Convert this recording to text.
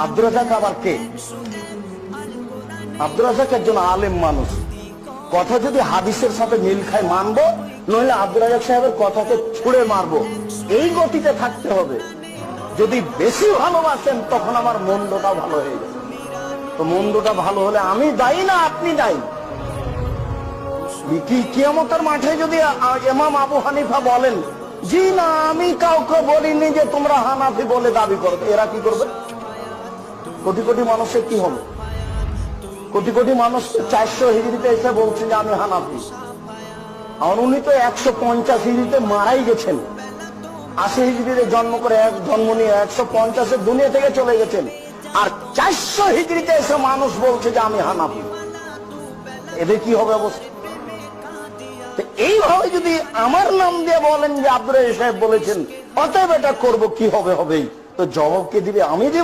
আব্দুর রাজাক আবার কে? আব্দুর রাজাক একজন আলেম মানুষ, কথা যদি হাদিসের সাথে মিল খায় মানবো, নইলে আব্দুর রাজাক সাহেবের কথাকে ছুঁড়ে মারবো। এই গতিতে থাকতে হবে। যদি বেশি ভালোবাসেন তখন আমার মন্দটা ভালো হয়ে যাবে। তো মন্দটা ভালো হলে আমি দায়ী না আপনি দায়ী? কিয়ামতের মাঠে যদি ইমাম আবু হানিফা বলেন জি না আমি কাউকে বলিনি যে তোমরা হানাফি বলে দাবি করো, এরা কি করবে? কোটি কোটি মানুষের কি হবে? কোটি কোটি মানুষ 400 হিজরিতে এসে বলছে যে আমি হানাফি, আর উনি তো 150 হিজরিতে মারাই গেছেন। 80 হিজরিতে জন্ম করে জন্ম নিয়ে 150 দুনিয়া থেকে চলে গেছেন, আর 400 হিজরিতে এসে মানুষ বলছে যে আমি হানাফি। এদের কি হবে অবস্থা? এইভাবে যদি আমার নাম দিয়ে বলেন যে আব্দুর রাজাক সাহেব বলেছেন, অতএব এটা করবো, কি হবে? হবেই। তো জবাব কে দিবে? আমি দিব।